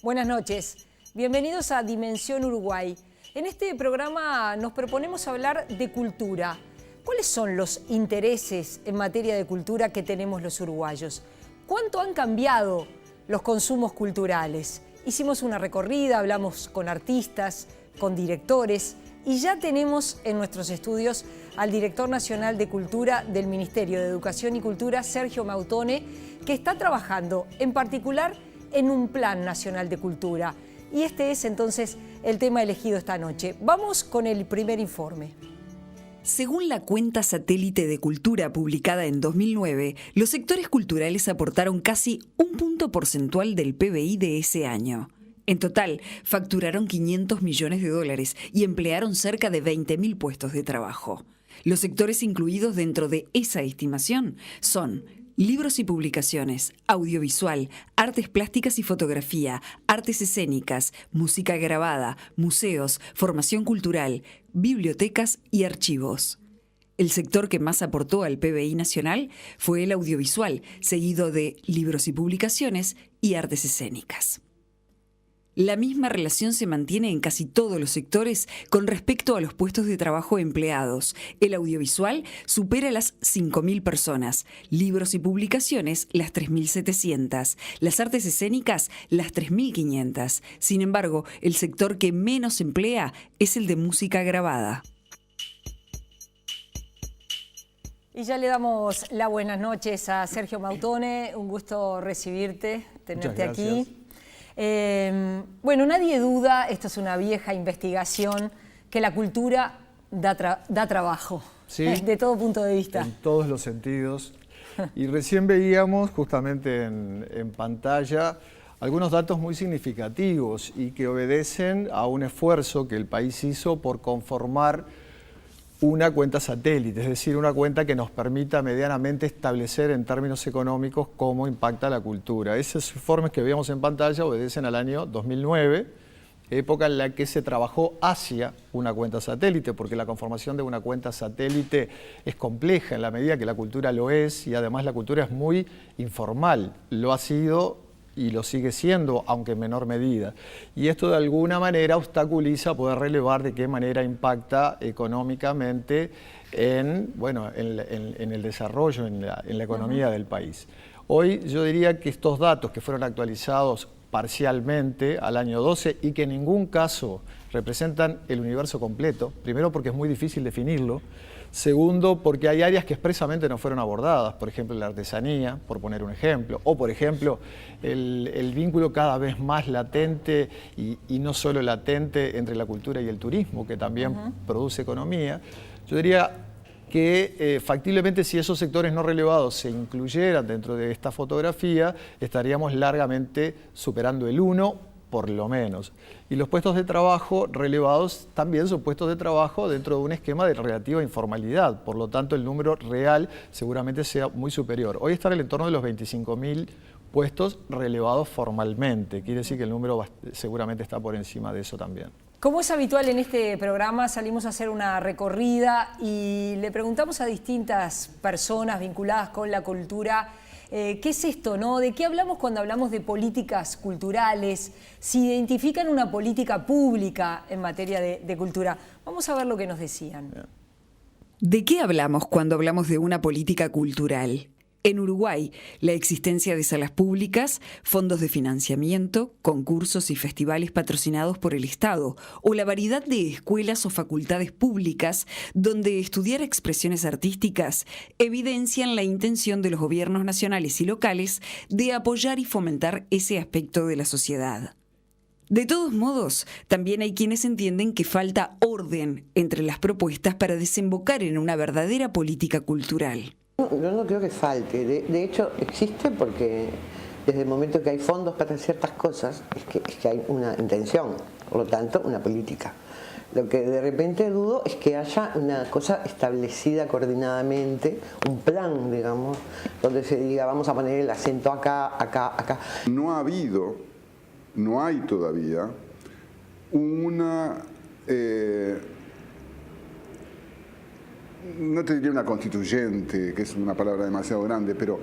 Buenas noches, bienvenidos a Dimensión Uruguay. En este programa nos proponemos hablar de cultura. ¿Cuáles son los intereses en materia de cultura que tenemos los uruguayos? ¿Cuánto han cambiado los consumos culturales? Hicimos una recorrida, hablamos con artistas, con directores y ya tenemos en nuestros estudios al director nacional de Cultura del Ministerio de Educación y Cultura, Sergio Mautone, que está trabajando en particular en un Plan Nacional de Cultura. Y este es entonces el tema elegido esta noche. Vamos con el primer informe. Según la cuenta satélite de cultura publicada en 2009, los sectores culturales aportaron casi un punto porcentual del PBI de ese año. En total, facturaron 500 millones de dólares y emplearon cerca de 20.000 puestos de trabajo. Los sectores incluidos dentro de esa estimación son libros y publicaciones, audiovisual, artes plásticas y fotografía, artes escénicas, música grabada, museos, formación cultural, bibliotecas y archivos. El sector que más aportó al PBI nacional fue el audiovisual, seguido de libros y publicaciones y artes escénicas. La misma relación se mantiene en casi todos los sectores con respecto a los puestos de trabajo empleados. El audiovisual supera las 5.000 personas, libros y publicaciones las 3.700, las artes escénicas las 3.500. Sin embargo, el sector que menos emplea es el de música grabada. Y ya le damos las buenas noches a Sergio Mautone, un gusto recibirte, tenerte aquí. Bueno, nadie duda, esto es una vieja investigación, que la cultura da trabajo, sí, de todo punto de vista. En todos los sentidos. Y recién veíamos justamente en pantalla algunos datos muy significativos y que obedecen a un esfuerzo que el país hizo por conformar una cuenta satélite, es decir, una cuenta que nos permita medianamente establecer en términos económicos cómo impacta la cultura. Esos informes que veíamos en pantalla obedecen al año 2009, época en la que se trabajó hacia una cuenta satélite, porque la conformación de una cuenta satélite es compleja en la medida que la cultura lo es, y además la cultura es muy informal, lo ha sido y lo sigue siendo, aunque en menor medida. Y esto de alguna manera obstaculiza poder relevar de qué manera impacta económicamente en el desarrollo, en la economía del país. Hoy yo diría que estos datos que fueron actualizados parcialmente al año 12 y que en ningún caso representan el universo completo, primero porque es muy difícil definirlo, segundo, porque hay áreas que expresamente no fueron abordadas, por ejemplo, la artesanía, por poner un ejemplo, o por ejemplo, el vínculo cada vez más latente y no solo latente entre la cultura y el turismo, que también produce economía. Yo diría que factiblemente si esos sectores no relevados se incluyeran dentro de esta fotografía, estaríamos largamente superando el 1%, por lo menos. Y los puestos de trabajo relevados también son puestos de trabajo dentro de un esquema de relativa informalidad, por lo tanto el número real seguramente sea muy superior. Hoy está en el entorno de los 25.000 puestos relevados formalmente, quiere decir que el número seguramente está por encima de eso también. Como es habitual en este programa, salimos a hacer una recorrida y le preguntamos a distintas personas vinculadas con la cultura ¿qué es esto, no? ¿De qué hablamos cuando hablamos de políticas culturales? Si identifican una política pública en materia de cultura. Vamos a ver lo que nos decían. ¿De qué hablamos cuando hablamos de una política cultural? En Uruguay, la existencia de salas públicas, fondos de financiamiento, concursos y festivales patrocinados por el Estado, o la variedad de escuelas o facultades públicas donde estudiar expresiones artísticas evidencian la intención de los gobiernos nacionales y locales de apoyar y fomentar ese aspecto de la sociedad. De todos modos, también hay quienes entienden que falta orden entre las propuestas para desembocar en una verdadera política cultural. Yo no creo que falte, de hecho existe porque desde el momento que hay fondos para hacer ciertas cosas es que hay una intención, por lo tanto una política. Lo que de repente dudo es que haya una cosa establecida coordinadamente, un plan, digamos, donde se diga vamos a poner el acento acá, acá, acá. No hay todavía no te diría una constituyente, que es una palabra demasiado grande, pero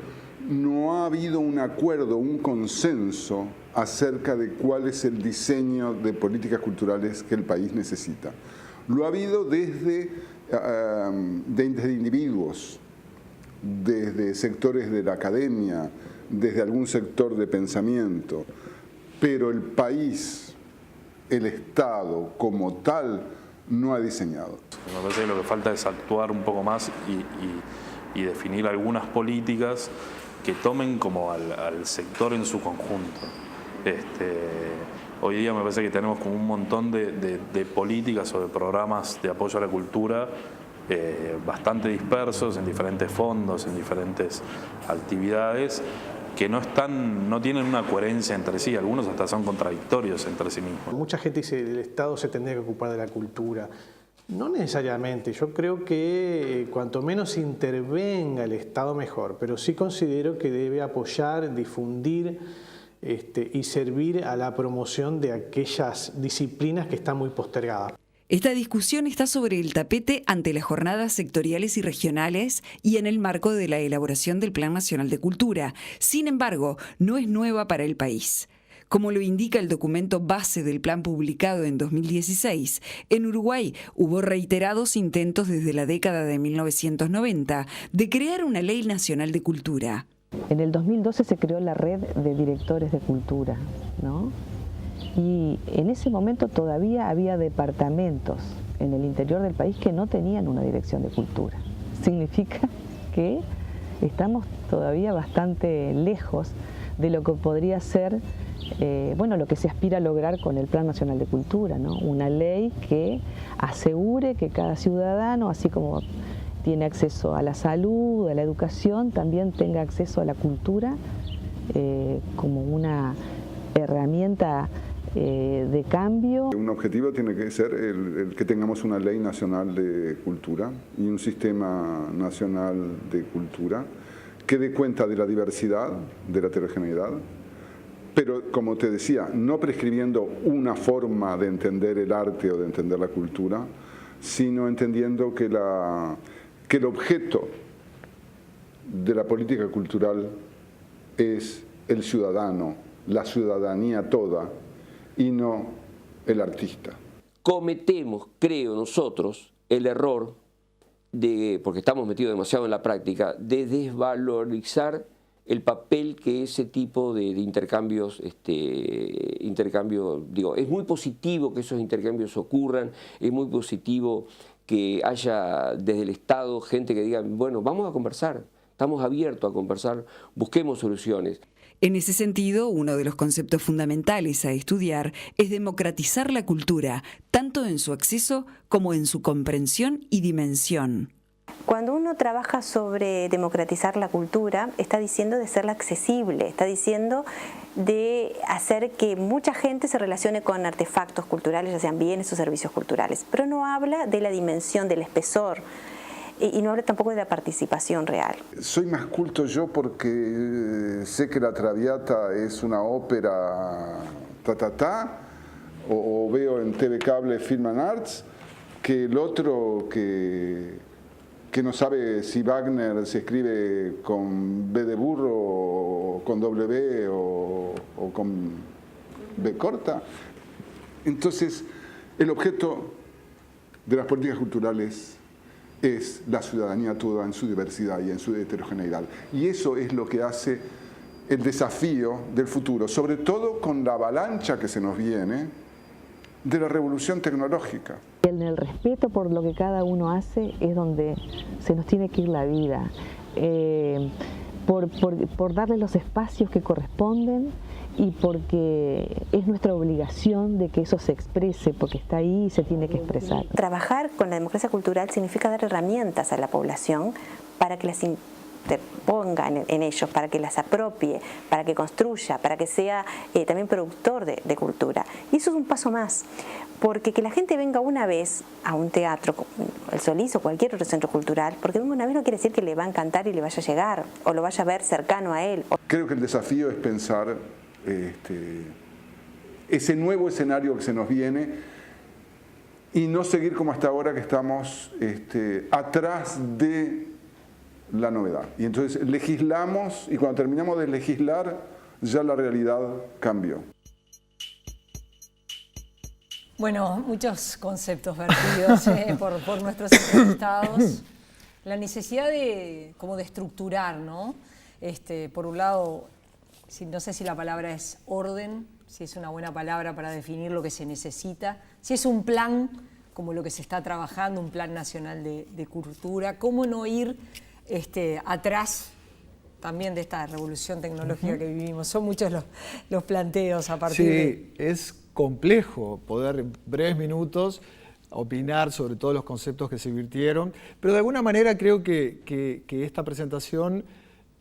no ha habido un acuerdo, un consenso acerca de cuál es el diseño de políticas culturales que el país necesita. Lo ha habido desde individuos, desde sectores de la academia, desde algún sector de pensamiento, pero el país, el Estado como tal, no ha diseñado. Me parece que lo que falta es actuar un poco más y definir algunas políticas que tomen como al sector en su conjunto. Hoy día me parece que tenemos como un montón de políticas o de programas de apoyo a la cultura bastante dispersos en diferentes fondos, en diferentes actividades, que no tienen una coherencia entre sí, algunos hasta son contradictorios entre sí mismos. Mucha gente dice que el Estado se tendría que ocupar de la cultura. No necesariamente, yo creo que cuanto menos intervenga el Estado mejor, pero sí considero que debe apoyar, difundir y servir a la promoción de aquellas disciplinas que están muy postergadas. Esta discusión está sobre el tapete ante las jornadas sectoriales y regionales y en el marco de la elaboración del Plan Nacional de Cultura. Sin embargo, no es nueva para el país. Como lo indica el documento base del plan publicado en 2016, en Uruguay hubo reiterados intentos desde la década de 1990 de crear una ley nacional de cultura. En el 2012 se creó la red de directores de cultura, ¿no? Y en ese momento todavía había departamentos en el interior del país que no tenían una dirección de cultura. Significa que estamos todavía bastante lejos de lo que podría ser lo que se aspira a lograr con el Plan Nacional de Cultura, ¿no? Una ley que asegure que cada ciudadano, así como tiene acceso a la salud, a la educación, también tenga acceso a la cultura como una herramienta de cambio. Un objetivo tiene que ser el que tengamos una ley nacional de cultura y un sistema nacional de cultura que dé cuenta de la diversidad, de la heterogeneidad, pero como te decía, no prescribiendo una forma de entender el arte o de entender la cultura, sino entendiendo que el objeto de la política cultural es el ciudadano, la ciudadanía toda, y no el artista. Cometemos, creo nosotros, el error, porque estamos metidos demasiado en la práctica, de desvalorizar el papel que ese tipo de intercambios, es muy positivo que esos intercambios ocurran, es muy positivo que haya desde el Estado gente que diga, bueno, vamos a conversar, estamos abiertos a conversar, busquemos soluciones. En ese sentido, uno de los conceptos fundamentales a estudiar es democratizar la cultura, tanto en su acceso como en su comprensión y dimensión. Cuando uno trabaja sobre democratizar la cultura, está diciendo de hacerla accesible, está diciendo de hacer que mucha gente se relacione con artefactos culturales, ya sean bienes o servicios culturales, pero no habla de la dimensión, del espesor, y no habla tampoco de la participación real. Soy más culto yo porque sé que La Traviata es una ópera o veo en TV Cable Film and Arts, que el otro que no sabe si Wagner se escribe con B de burro o con W o con B corta. Entonces, el objeto de las políticas culturales es la ciudadanía toda en su diversidad y en su heterogeneidad. Y eso es lo que hace el desafío del futuro, sobre todo con la avalancha que se nos viene de la revolución tecnológica. En el respeto por lo que cada uno hace es donde se nos tiene que ir la vida, por darle los espacios que corresponden y porque es nuestra obligación de que eso se exprese, porque está ahí y se tiene que expresar. Trabajar con la democracia cultural significa dar herramientas a la población para que las interponga en ellos, para que las apropie, para que construya, para que sea también productor de cultura. Y eso es un paso más, porque que la gente venga una vez a un teatro, el Solís o cualquier otro centro cultural, porque venga una vez no quiere decir que le va a encantar y le vaya a llegar, o lo vaya a ver cercano a él. Creo que el desafío es pensar ese nuevo escenario que se nos viene y no seguir como hasta ahora que estamos atrás de la novedad. Y entonces legislamos y cuando terminamos de legislar ya la realidad cambió. Bueno, muchos conceptos vertidos por nuestros entrevistados. La necesidad de estructurar, ¿no? Por un lado, no sé si la palabra es orden, si es una buena palabra para definir lo que se necesita, si es un plan, como lo que se está trabajando, un plan nacional de cultura, cómo no ir atrás también de esta revolución tecnológica que vivimos. Son muchos los planteos a partir de... Es complejo poder en breves minutos opinar sobre todos los conceptos que se virtieron, pero de alguna manera creo que esta presentación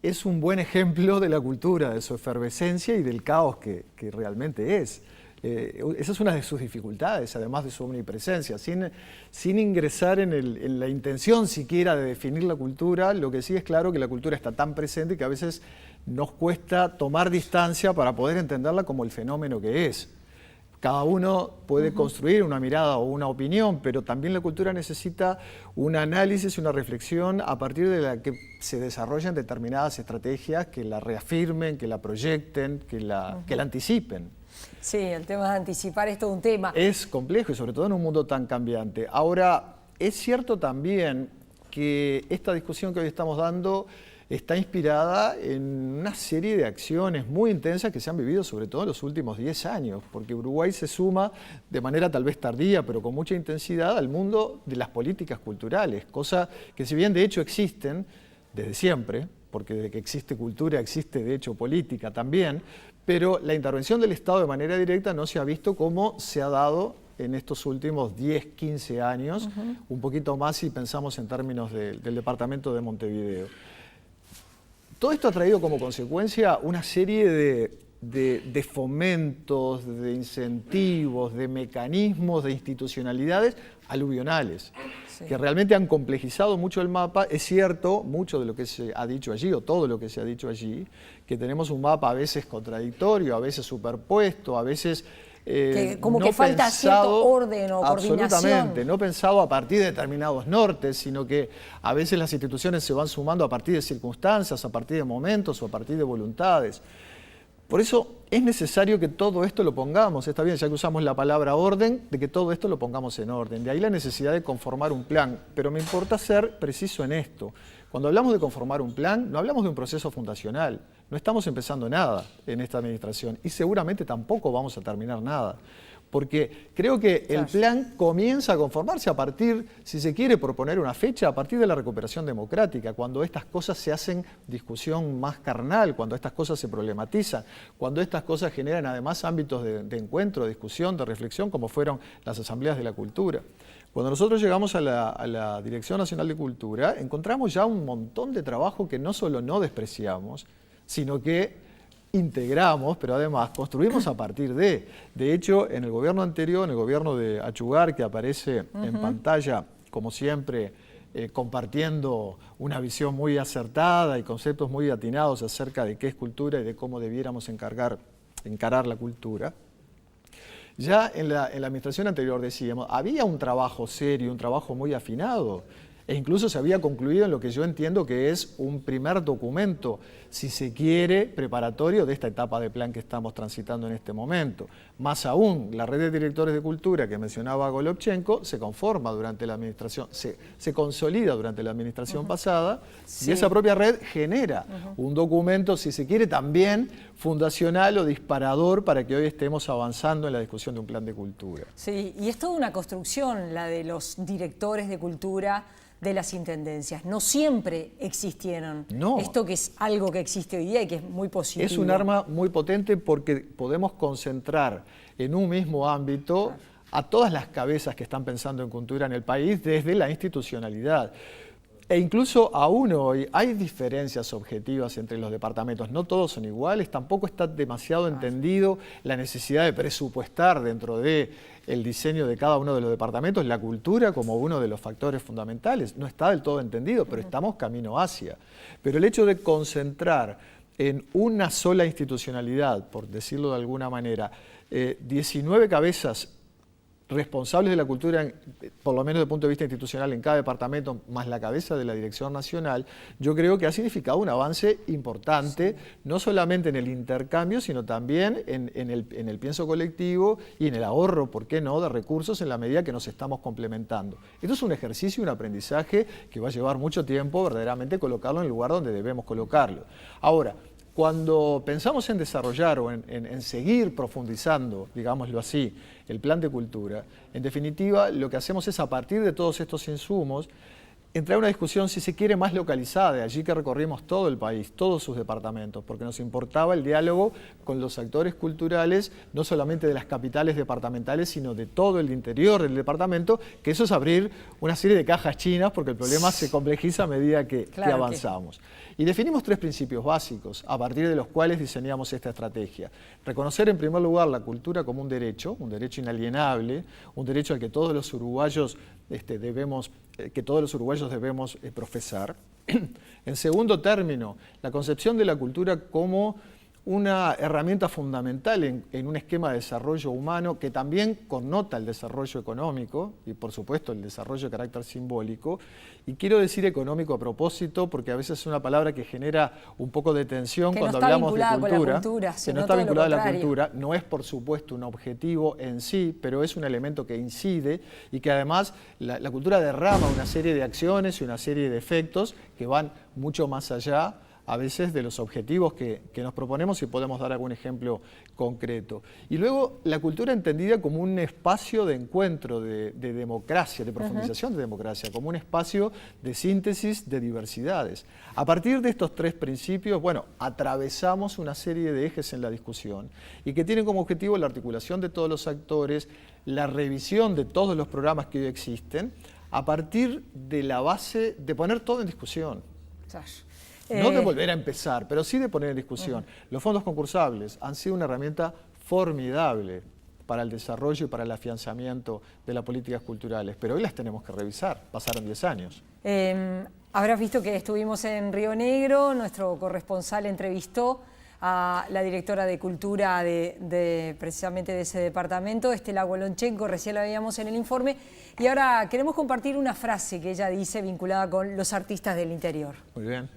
es un buen ejemplo de la cultura, de su efervescencia y del caos que realmente es. Esa es una de sus dificultades, además de su omnipresencia. Sin ingresar en la intención siquiera de definir la cultura, lo que sí es claro que la cultura está tan presente que a veces nos cuesta tomar distancia para poder entenderla como el fenómeno que es. Cada uno puede construir una mirada o una opinión, pero también la cultura necesita un análisis y una reflexión a partir de la que se desarrollan determinadas estrategias que la reafirmen, que la proyecten, que la anticipen. Sí, el tema de anticipar es todo un tema. Es complejo y sobre todo en un mundo tan cambiante. Ahora, es cierto también que esta discusión que hoy estamos dando está inspirada en una serie de acciones muy intensas que se han vivido sobre todo en los últimos 10 años, porque Uruguay se suma de manera tal vez tardía, pero con mucha intensidad al mundo de las políticas culturales, cosas que si bien de hecho existen desde siempre, porque desde que existe cultura existe de hecho política también, pero la intervención del Estado de manera directa no se ha visto como se ha dado en estos últimos 10, 15 años, un poquito más si pensamos en términos del departamento de Montevideo. Todo esto ha traído como consecuencia una serie de fomentos, de incentivos, de mecanismos, de institucionalidades aluvionales, que realmente han complejizado mucho el mapa. Es cierto, mucho de lo que se ha dicho allí, o todo lo que se ha dicho allí, que tenemos un mapa a veces contradictorio, a veces superpuesto, a veces... como no que falta cierto orden o coordinación. Absolutamente, no pensado a partir de determinados nortes, sino que a veces las instituciones se van sumando a partir de circunstancias, a partir de momentos o a partir de voluntades. Por eso es necesario que todo esto lo pongamos, está bien, ya que usamos la palabra orden, de que todo esto lo pongamos en orden. De ahí la necesidad de conformar un plan, pero me importa ser preciso en esto. Cuando hablamos de conformar un plan, no hablamos de un proceso fundacional. No estamos empezando nada en esta administración y seguramente tampoco vamos a terminar nada. Porque creo que el plan comienza a conformarse a partir, si se quiere proponer una fecha, a partir de la recuperación democrática, cuando estas cosas se hacen discusión más carnal, cuando estas cosas se problematizan, cuando estas cosas generan además ámbitos de encuentro, de discusión, de reflexión, como fueron las asambleas de la cultura. Cuando nosotros llegamos a la Dirección Nacional de Cultura, encontramos ya un montón de trabajo que no solo no despreciamos, sino que integramos, pero además construimos a partir de. De hecho, en el gobierno anterior, en el gobierno de Achugar, que aparece en pantalla, como siempre, compartiendo una visión muy acertada y conceptos muy atinados acerca de qué es cultura y de cómo debiéramos encarar la cultura. Ya en la administración anterior decíamos, había un trabajo serio, un trabajo muy afinado, e incluso se había concluido en lo que yo entiendo que es un primer documento, si se quiere, preparatorio de esta etapa de plan que estamos transitando en este momento. Más aún, la red de directores de cultura que mencionaba Golovchenko se conforma durante la administración, se consolida durante la administración pasada, y esa propia red genera un documento, si se quiere, también fundacional o disparador para que hoy estemos avanzando en la discusión de un plan de cultura. Sí, y es toda una construcción la de los directores de cultura de las intendencias. No siempre existieron. No. Esto que es algo que existe hoy día y que es muy positivo. Es un arma muy potente porque podemos concentrar en un mismo ámbito a todas las cabezas que están pensando en cultura en el país desde la institucionalidad. E incluso aún hoy hay diferencias objetivas entre los departamentos, no todos son iguales, tampoco está demasiado entendido la necesidad de presupuestar dentro del diseño de cada uno de los departamentos la cultura como uno de los factores fundamentales. No está del todo entendido, pero estamos camino hacia. Pero el hecho de concentrar en una sola institucionalidad, por decirlo de alguna manera, 19 cabezas responsables de la cultura, por lo menos desde el punto de vista institucional, en cada departamento, más la cabeza de la Dirección Nacional, yo creo que ha significado un avance importante, no solamente en el intercambio, sino también en el pienso colectivo y en el ahorro, ¿por qué no?, de recursos en la medida que nos estamos complementando. Esto es un ejercicio y un aprendizaje que va a llevar mucho tiempo verdaderamente colocarlo en el lugar donde debemos colocarlo. Ahora, cuando pensamos en desarrollar o en seguir profundizando, digámoslo así, el plan de cultura, en definitiva lo que hacemos es, a partir de todos estos insumos, entrar a una discusión, si se quiere, más localizada, de allí que recorrimos todo el país, todos sus departamentos, porque nos importaba el diálogo con los actores culturales, no solamente de las capitales departamentales, sino de todo el interior del departamento, que eso es abrir una serie de cajas chinas, porque el problema se complejiza a medida que avanzamos. Y definimos 3 principios básicos, a partir de los cuales diseñamos esta estrategia. Reconocer, en primer lugar, la cultura como un derecho inalienable, un derecho al que todos los uruguayos debemos profesar. En segundo término, la concepción de la cultura como una herramienta fundamental en un esquema de desarrollo humano que también connota el desarrollo económico y, por supuesto, el desarrollo de carácter simbólico. Y quiero decir económico a propósito porque a veces es una palabra que genera un poco de tensión cuando hablamos de cultura, que no está vinculada a la cultura. No es, por supuesto, un objetivo en sí, pero es un elemento que incide y que además la cultura derrama una serie de acciones y una serie de efectos que van mucho más allá a veces de los objetivos que nos proponemos, y podemos dar algún ejemplo concreto. Y luego la cultura entendida como un espacio de encuentro, de democracia, de profundización de democracia, como un espacio de síntesis de diversidades. A partir de estos 3 principios, bueno, atravesamos una serie de ejes en la discusión y que tienen como objetivo la articulación de todos los actores, la revisión de todos los programas que hoy existen, a partir de la base de poner todo en discusión. No de volver a empezar, pero sí de poner en discusión. Los fondos concursables han sido una herramienta formidable para el desarrollo y para el afianzamiento de las políticas culturales, pero hoy las tenemos que revisar, pasaron 10 años. Habrás visto que estuvimos en Río Negro, nuestro corresponsal entrevistó a la directora de Cultura precisamente de ese departamento, Estela Golonchenko, recién la veíamos en el informe, y ahora queremos compartir una frase que ella dice vinculada con los artistas del interior. Muy bien.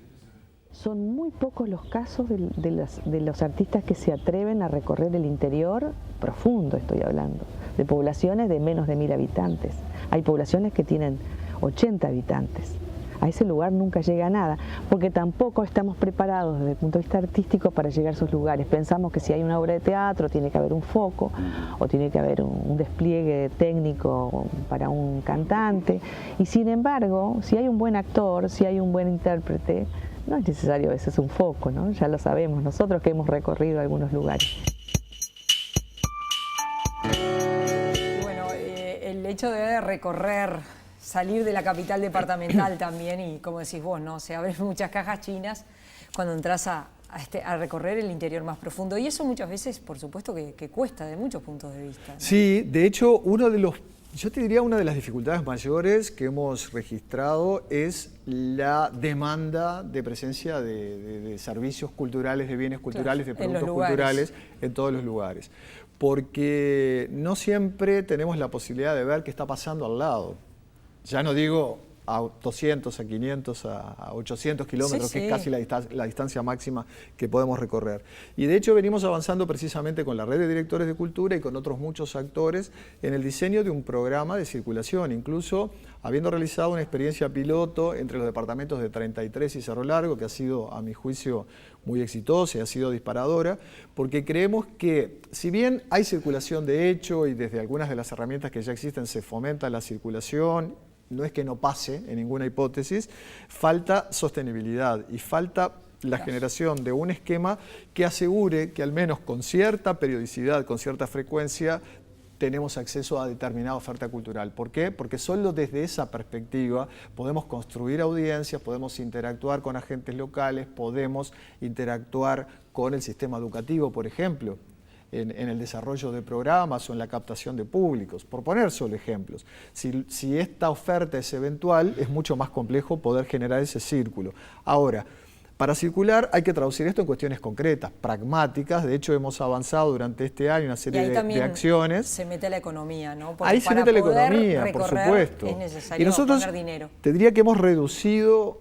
Son muy pocos los casos de los artistas que se atreven a recorrer el interior profundo, estoy hablando, de poblaciones de menos de 1000 habitantes. Hay poblaciones que tienen 80 habitantes. A ese lugar nunca llega nada, porque tampoco estamos preparados desde el punto de vista artístico para llegar a esos lugares. Pensamos que si hay una obra de teatro tiene que haber un foco o tiene que haber un despliegue técnico para un cantante. Y sin embargo, si hay un buen actor, si hay un buen intérprete, no es necesario a veces un foco, ¿no? Ya lo sabemos nosotros que hemos recorrido algunos lugares. Bueno, el hecho de recorrer, salir de la capital departamental también, y como decís vos, ¿no? Se abren muchas cajas chinas cuando entras a recorrer el interior más profundo. Y eso muchas veces, por supuesto, que cuesta de muchos puntos de vista, ¿no? Sí, de hecho, yo te diría una de las dificultades mayores que hemos registrado es la demanda de presencia de servicios culturales, de bienes culturales, de productos culturales en todos los lugares. Porque no siempre tenemos la posibilidad de ver qué está pasando al lado. Ya no digo a 200, a 500, a 800 kilómetros, que es casi la distancia máxima que podemos recorrer. Y de hecho venimos avanzando precisamente con la red de directores de cultura y con otros muchos actores en el diseño de un programa de circulación, incluso habiendo realizado una experiencia piloto entre los departamentos de 33 y Cerro Largo, que ha sido, a mi juicio, muy exitosa y ha sido disparadora, porque creemos que, si bien hay circulación de hecho y desde algunas de las herramientas que ya existen se fomenta la circulación, no es que no pase en ninguna hipótesis, falta sostenibilidad y falta la generación de un esquema que asegure que al menos con cierta periodicidad, con cierta frecuencia, tenemos acceso a determinada oferta cultural. ¿Por qué? Porque solo desde esa perspectiva podemos construir audiencias, podemos interactuar con agentes locales, podemos interactuar con el sistema educativo, por ejemplo, en el desarrollo de programas o en la captación de públicos, por poner solo ejemplos. Si esta oferta es eventual, es mucho más complejo poder generar ese círculo. Ahora, Para circular hay que traducir esto en cuestiones concretas, pragmáticas. De hecho, hemos avanzado durante este año una serie de acciones. Se mete la economía, ¿no? Porque ahí se mete la economía, por supuesto. Es necesario y nosotros poner dinero. Te diría que hemos reducido,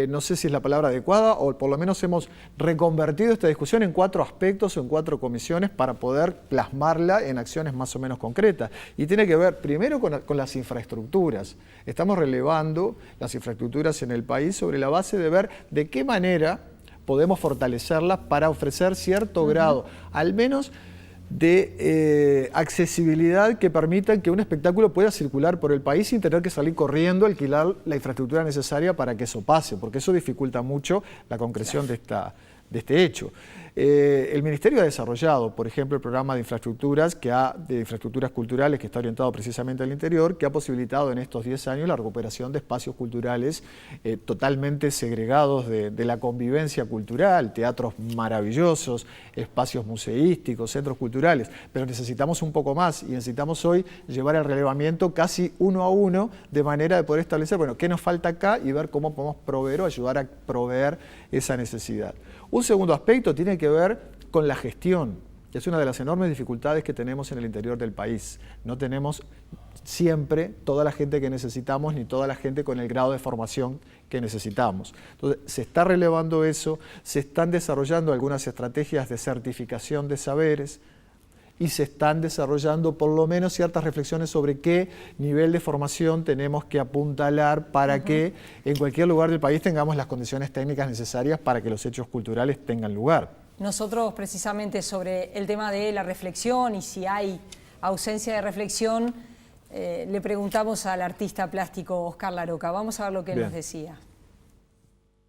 no sé si es la palabra adecuada, o por lo menos hemos reconvertido esta discusión en 4 aspectos o en 4 comisiones para poder plasmarla en acciones más o menos concretas. Y tiene que ver primero con las infraestructuras. Estamos relevando las infraestructuras en el país sobre la base de ver de qué manera podemos fortalecerlas para ofrecer cierto grado, al menos de accesibilidad que permitan que un espectáculo pueda circular por el país sin tener que salir corriendo a alquilar la infraestructura necesaria para que eso pase, porque eso dificulta mucho la concreción de este hecho. El Ministerio ha desarrollado, por ejemplo, el programa de infraestructuras, de infraestructuras culturales, que está orientado precisamente al interior, que ha posibilitado en estos 10 años la recuperación de espacios culturales totalmente segregados de la convivencia cultural, teatros maravillosos, espacios museísticos, centros culturales, pero necesitamos un poco más y necesitamos hoy llevar el relevamiento casi 1 a 1, de manera de poder establecer, bueno, qué nos falta acá y ver cómo podemos proveer o ayudar a proveer esa necesidad. Un segundo aspecto tiene que ver con la gestión, que es una de las enormes dificultades que tenemos en el interior del país. No tenemos siempre toda la gente que necesitamos, ni toda la gente con el grado de formación que necesitamos. Entonces, se está relevando eso, se están desarrollando algunas estrategias de certificación de saberes, y se están desarrollando por lo menos ciertas reflexiones sobre qué nivel de formación tenemos que apuntalar para que en cualquier lugar del país tengamos las condiciones técnicas necesarias para que los hechos culturales tengan lugar. Nosotros precisamente sobre el tema de la reflexión y si hay ausencia de reflexión, le preguntamos al artista plástico Oscar Laroca. Vamos a ver lo que nos decía.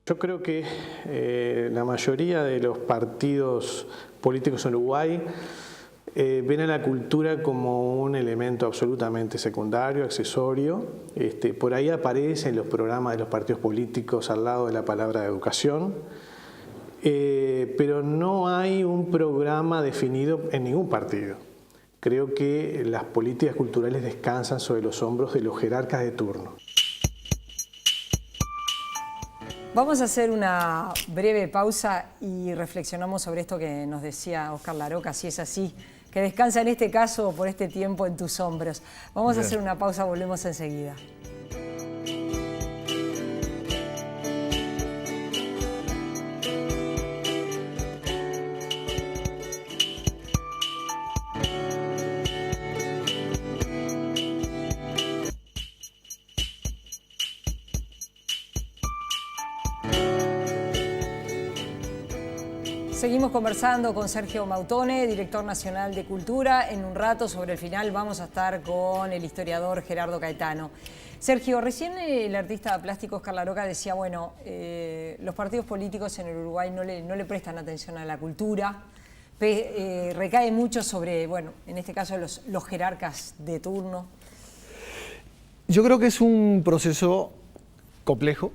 Yo creo que la mayoría de los partidos políticos en Uruguay ven a la cultura como un elemento absolutamente secundario, accesorio. Por ahí aparecen los programas de los partidos políticos al lado de la palabra educación, pero no hay un programa definido en ningún partido. Creo que las políticas culturales descansan sobre los hombros de los jerarcas de turno. Vamos a hacer una breve pausa y reflexionamos sobre esto que nos decía Oscar Laroca, si es así, que descansa en este caso por este tiempo en tus hombros. Vamos a hacer una pausa, volvemos enseguida. Seguimos conversando con Sergio Mautone, director nacional de Cultura. En un rato, sobre el final, vamos a estar con el historiador Gerardo Caetano. Sergio, recién el artista plástico Oscar Laroca decía, bueno, los partidos políticos en el Uruguay no le prestan atención a la cultura, recae mucho sobre, bueno, en este caso los jerarcas de turno. Yo creo que es un proceso complejo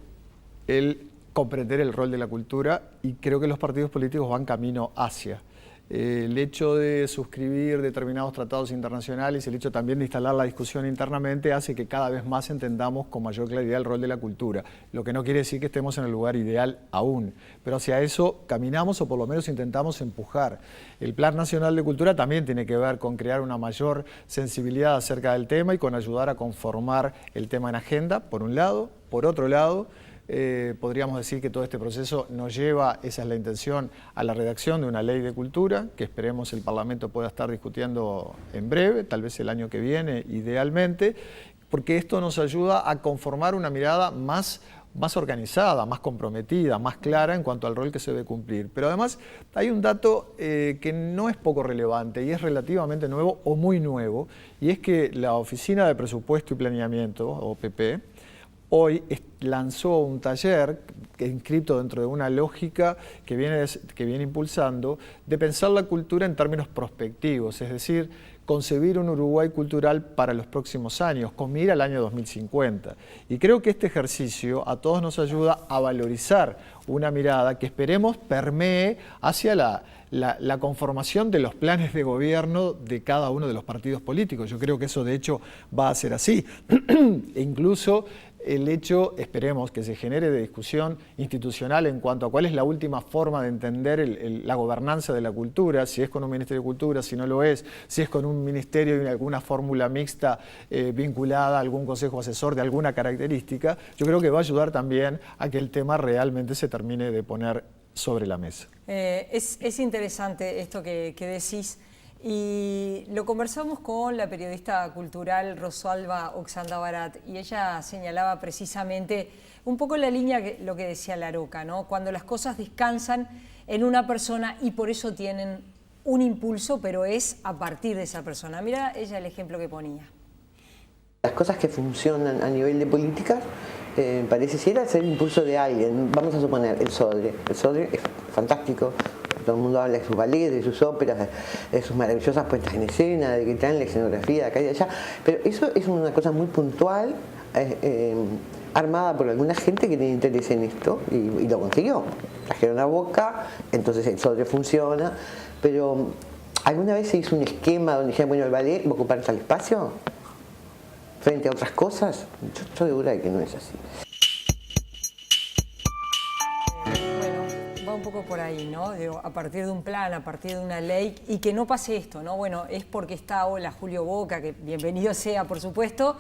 el comprender el rol de la cultura y creo que los partidos políticos van camino hacia. El hecho de suscribir determinados tratados internacionales y el hecho también de instalar la discusión internamente hace que cada vez más entendamos con mayor claridad el rol de la cultura, lo que no quiere decir que estemos en el lugar ideal aún, pero hacia eso caminamos o por lo menos intentamos empujar. El Plan Nacional de Cultura también tiene que ver con crear una mayor sensibilidad acerca del tema y con ayudar a conformar el tema en agenda, por un lado. Por otro lado, podríamos decir que todo este proceso nos lleva, esa es la intención, a la redacción de una ley de cultura que esperemos el Parlamento pueda estar discutiendo en breve, tal vez el año que viene idealmente, porque esto nos ayuda a conformar una mirada más organizada, más comprometida, más clara en cuanto al rol que se debe cumplir. Pero además hay un dato que no es poco relevante y es relativamente nuevo o muy nuevo, y es que la Oficina de Presupuesto y Planeamiento, OPP, hoy lanzó un taller inscrito dentro de una lógica que viene impulsando de pensar la cultura en términos prospectivos, es decir, concebir un Uruguay cultural para los próximos años, con mira al año 2050. Y creo que este ejercicio a todos nos ayuda a valorizar una mirada que esperemos permee hacia la conformación de los planes de gobierno de cada uno de los partidos políticos. Yo creo que eso de hecho va a ser así. E incluso el hecho, esperemos, que se genere de discusión institucional en cuanto a cuál es la última forma de entender la gobernanza de la cultura, si es con un Ministerio de Cultura, si no lo es, si es con un ministerio y alguna fórmula mixta vinculada a algún consejo asesor de alguna característica, yo creo que va a ayudar también a que el tema realmente se termine de poner sobre la mesa. Es interesante esto que decís, y lo conversamos con la periodista cultural Rosalba Oxandabarat, y ella señalaba precisamente un poco la línea lo que decía Laroca, ¿no? Cuando las cosas descansan en una persona y por eso tienen un impulso, pero es a partir de esa persona. Mira ella el ejemplo que ponía. Las cosas que funcionan a nivel de política pareciera ser el impulso de alguien. Vamos a suponer el Sodre. El Sodre es fantástico. Todo el mundo habla de sus ballets, de sus óperas, de sus maravillosas puestas en escena, de que traen la escenografía de acá y de allá. Pero eso es una cosa muy puntual, armada por alguna gente que tiene interés en esto y lo consiguió. Trajeron a Boca, entonces el Sodre funciona. Pero ¿alguna vez se hizo un esquema donde dijeron, bueno, el ballet va a ocupar tal espacio frente a otras cosas? Yo estoy segura de que no es así. Un poco por ahí, ¿no? Digo, a partir de un plan, a partir de una ley, y que no pase esto, ¿no? Bueno, es porque está hola Julio Boca, que bienvenido sea, por supuesto,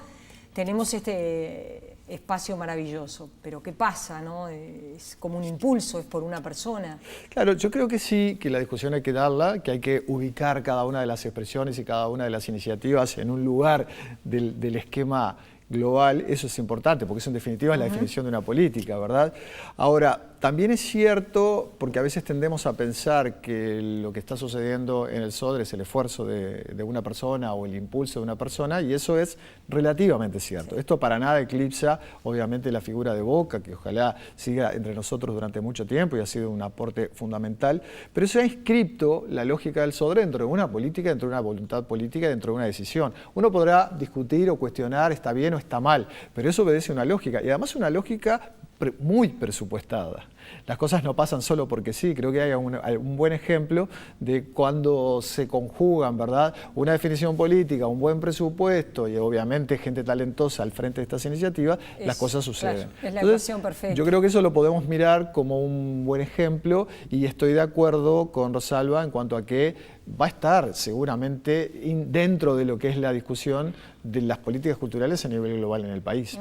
tenemos este espacio maravilloso, pero ¿qué pasa, no? Es como un impulso, es por una persona. Claro, yo creo que sí, que la discusión hay que darla, que hay que ubicar cada una de las expresiones y cada una de las iniciativas en un lugar del esquema global. Eso es importante, porque eso en definitiva es la definición de una política, ¿verdad? Ahora, también es cierto, porque a veces tendemos a pensar que lo que está sucediendo en el Sodre es el esfuerzo de una persona o el impulso de una persona, y eso es relativamente cierto. Esto para nada eclipsa, obviamente, la figura de Boca, que ojalá siga entre nosotros durante mucho tiempo y ha sido un aporte fundamental, pero eso ha inscripto la lógica del Sodre dentro de una política, dentro de una voluntad política, dentro de una decisión. Uno podrá discutir o cuestionar, está bien o está mal, pero eso obedece a una lógica, y además una lógica muy presupuestada. Las cosas no pasan solo porque sí. Creo que hay un buen ejemplo de cuando se conjugan, ¿verdad?, una definición política, un buen presupuesto y obviamente gente talentosa al frente de estas iniciativas, las cosas suceden. Claro, es la ecuación perfecta. Yo creo que eso lo podemos mirar como un buen ejemplo, y estoy de acuerdo con Rosalba en cuanto a que va a estar seguramente dentro de lo que es la discusión de las políticas culturales a nivel global en el país.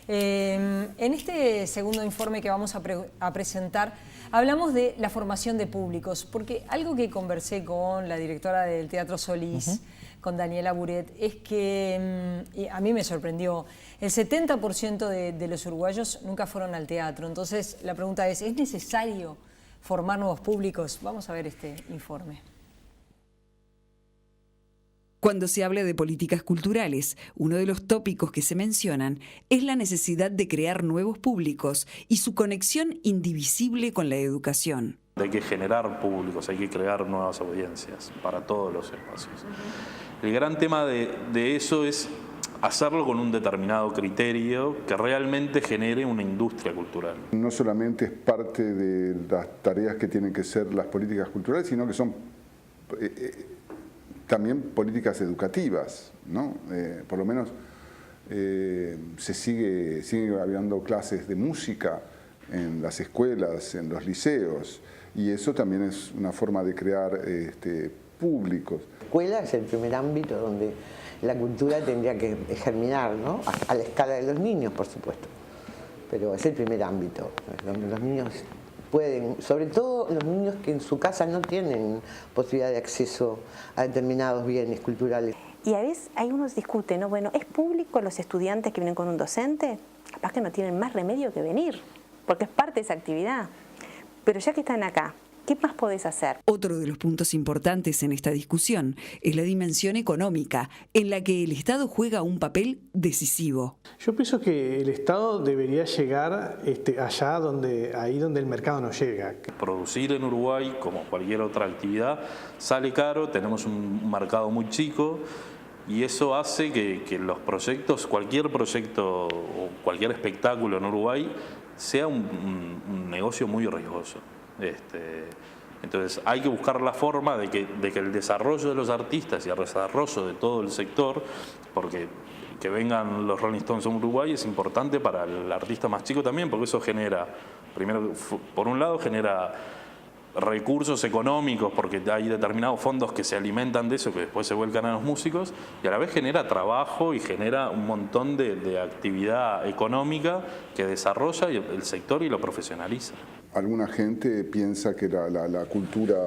En este segundo informe que vamos a presentar, hablamos de la formación de públicos, porque algo que conversé con la directora del Teatro Solís, con Daniela Buret, es que a mí me sorprendió, el 70% de los uruguayos nunca fueron al teatro. Entonces la pregunta ¿es necesario formar nuevos públicos? Vamos a ver este informe. Cuando se habla de políticas culturales, uno de los tópicos que se mencionan es la necesidad de crear nuevos públicos y su conexión indivisible con la educación. Hay que generar públicos, hay que crear nuevas audiencias para todos los espacios. El gran tema de eso es hacerlo con un determinado criterio que realmente genere una industria cultural. No solamente es parte de las tareas que tienen que ser las políticas culturales, sino que son también políticas educativas, ¿no? Por lo menos sigue habiendo clases de música en las escuelas, en los liceos, y eso también es una forma de crear públicos. La escuela es el primer ámbito donde la cultura tendría que germinar, ¿no? A la escala de los niños, por supuesto, pero es el primer ámbito donde los niños pueden, sobre todo los niños que en su casa no tienen posibilidad de acceso a determinados bienes culturales. Y a veces hay unos discuten, ¿no? Bueno, ¿es público los estudiantes que vienen con un docente? Capaz que no tienen más remedio que venir, porque es parte de esa actividad. Pero ya que están acá, ¿qué más podés hacer? Otro de los puntos importantes en esta discusión es la dimensión económica, en la que el Estado juega un papel decisivo. Yo pienso que el Estado debería llegar ahí donde el mercado no llega. Producir en Uruguay, como cualquier otra actividad, sale caro, tenemos un mercado muy chico, y eso hace que los proyectos, cualquier proyecto o cualquier espectáculo en Uruguay, sea un negocio muy riesgoso. Entonces hay que buscar la forma de que el desarrollo de los artistas y el desarrollo de todo el sector, porque que vengan los Rolling Stones a Uruguay es importante para el artista más chico también, porque eso genera, primero, por un lado genera recursos económicos, porque hay determinados fondos que se alimentan de eso, que después se vuelcan a los músicos, y a la vez genera trabajo y genera un montón de actividad económica que desarrolla el sector y lo profesionaliza. Alguna gente piensa que la cultura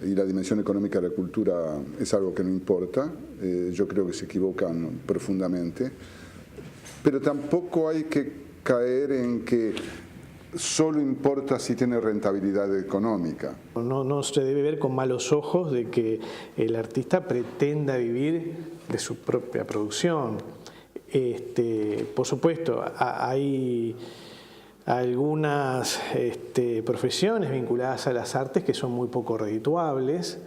y la dimensión económica de la cultura es algo que no importa. Yo creo que se equivocan profundamente, pero tampoco hay que caer en que solo importa si tiene rentabilidad económica. No se debe ver con malos ojos de que el artista pretenda vivir de su propia producción. Por supuesto, hay algunas profesiones vinculadas a las artes que son muy poco redituables.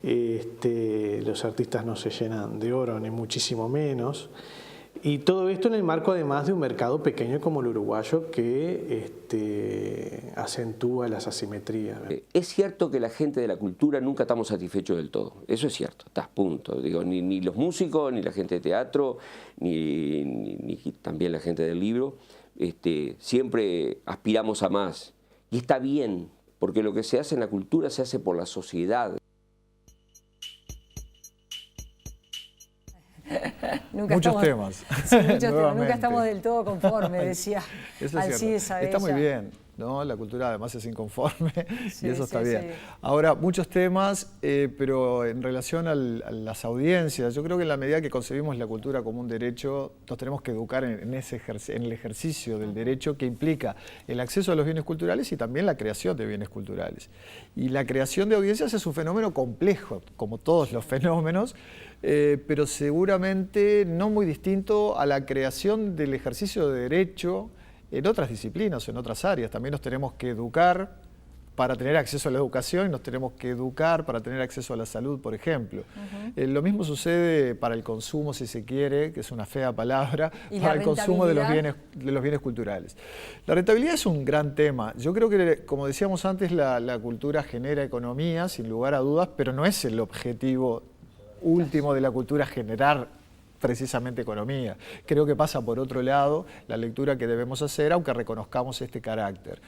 Los artistas no se llenan de oro, ni muchísimo menos. Y todo esto en el marco además de un mercado pequeño como el uruguayo que acentúa las asimetrías. Es cierto que la gente de la cultura nunca estamos satisfechos del todo, eso es cierto, estás punto. Digo, ni los músicos, ni la gente de teatro, ni también la gente del libro, siempre aspiramos a más. Y está bien, porque lo que se hace en la cultura se hace por la sociedad. Muchos temas. Sí, muchos temas. Nunca estamos del todo conformes, decía Alcides Saavedra. Está muy bien, ¿no? La cultura además es inconforme sí, y eso está bien. Sí. Ahora, muchos temas, pero en relación a las audiencias, yo creo que en la medida que concebimos la cultura como un derecho, nos tenemos que educar en el ejercicio del derecho que implica el acceso a los bienes culturales y también la creación de bienes culturales. Y la creación de audiencias es un fenómeno complejo, como todos los fenómenos, pero seguramente no muy distinto a la creación del ejercicio de derecho en otras disciplinas o en otras áreas. También nos tenemos que educar para tener acceso a la educación y nos tenemos que educar para tener acceso a la salud, por ejemplo. Lo mismo sucede para el consumo, si se quiere, que es una fea palabra, para el consumo de los bienes culturales. La rentabilidad es un gran tema. Yo creo que, como decíamos antes, la cultura genera economía, sin lugar a dudas, pero no es el objetivo último de la cultura generar precisamente economía. Creo que pasa por otro lado la lectura que debemos hacer, aunque reconozcamos este carácter.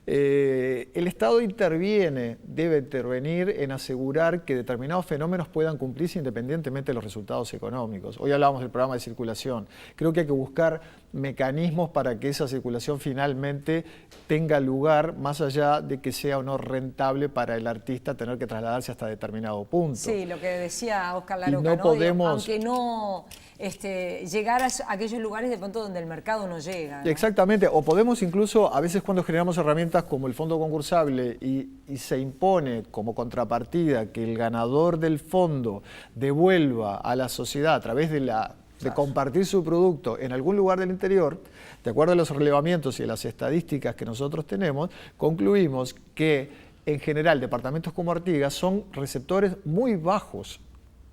El Estado debe intervenir en asegurar que determinados fenómenos puedan cumplirse independientemente de los resultados económicos. Hoy hablábamos del programa de circulación. Creo que hay que buscar mecanismos para que esa circulación finalmente tenga lugar, más allá de que sea o no rentable para el artista tener que trasladarse hasta determinado punto. Sí, lo que decía Óscar Laroca, no podemos, aunque no llegar a aquellos lugares de pronto donde el mercado no llega, ¿no? Exactamente, o podemos incluso, a veces cuando generamos herramientas como el fondo concursable y se impone como contrapartida que el ganador del fondo devuelva a la sociedad a través de compartir su producto en algún lugar del interior, de acuerdo a los relevamientos y a las estadísticas que nosotros tenemos, concluimos que en general departamentos como Artigas son receptores muy bajos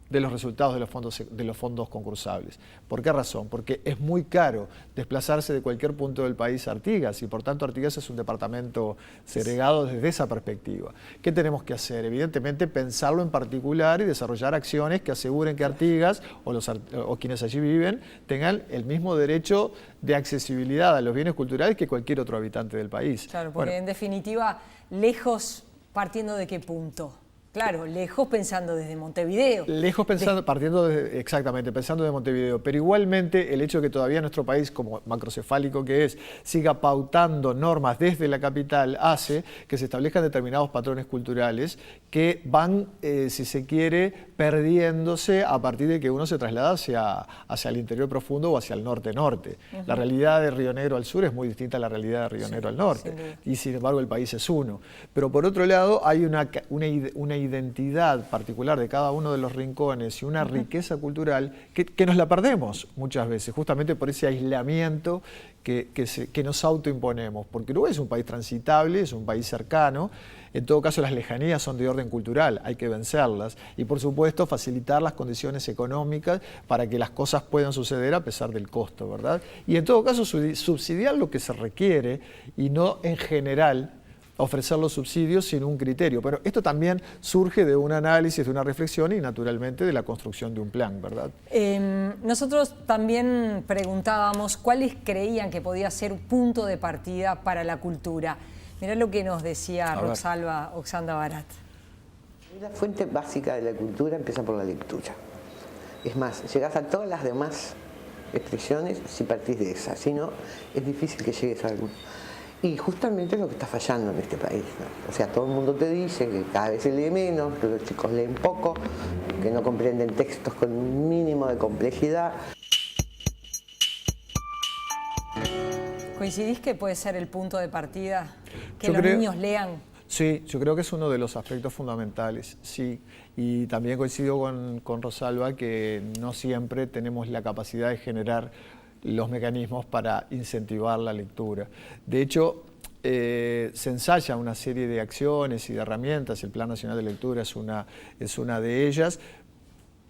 de los resultados de los fondos concursables. ¿Por qué razón? Porque es muy caro desplazarse de cualquier punto del país a Artigas y por tanto Artigas es un departamento segregado desde esa perspectiva. ¿Qué tenemos que hacer? Evidentemente pensarlo en particular y desarrollar acciones que aseguren que Artigas o quienes allí viven tengan el mismo derecho de accesibilidad a los bienes culturales que cualquier otro habitante del país. Claro, porque en definitiva, lejos, ¿partiendo de qué punto? Claro, lejos pensando desde Montevideo. Lejos pensando, exactamente, pensando de Montevideo. Pero igualmente el hecho de que todavía nuestro país, como macrocefálico que es, siga pautando normas desde la capital hace que se establezcan determinados patrones culturales que van, si se quiere, perdiéndose a partir de que uno se traslada hacia el interior profundo o hacia el norte-norte. La realidad de Río Negro al sur es muy distinta a la realidad de Río Negro al norte. Y sin embargo el país es uno. Pero por otro lado hay una identidad particular de cada uno de los rincones y una riqueza cultural que nos la perdemos muchas veces, justamente por ese aislamiento que nos autoimponemos, porque Uruguay es un país transitable, es un país cercano, en todo caso las lejanías son de orden cultural, hay que vencerlas y por supuesto facilitar las condiciones económicas para que las cosas puedan suceder a pesar del costo, ¿verdad? Y en todo caso subsidiar lo que se requiere y no en general ofrecer los subsidios sin un criterio. Pero esto también surge de un análisis, de una reflexión y naturalmente de la construcción de un plan, ¿verdad? Nosotros también preguntábamos cuáles creían que podía ser un punto de partida para la cultura. Mirá lo que nos decía Roxanda Barat. La fuente básica de la cultura empieza por la lectura. Es más, llegás a todas las demás expresiones si partís de esa, si no, es difícil que llegues a alguno. Y justamente es lo que está fallando en este país, ¿no? O sea, todo el mundo te dice que cada vez se lee menos, que los chicos leen poco, que no comprenden textos con un mínimo de complejidad. ¿Coincidís que puede ser el punto de partida? Que los niños lean. Sí, yo creo que es uno de los aspectos fundamentales, sí. Y también coincido con Rosalba que no siempre tenemos la capacidad de generar los mecanismos para incentivar la lectura. De hecho, se ensaya una serie de acciones y de herramientas, el Plan Nacional de Lectura es una de ellas.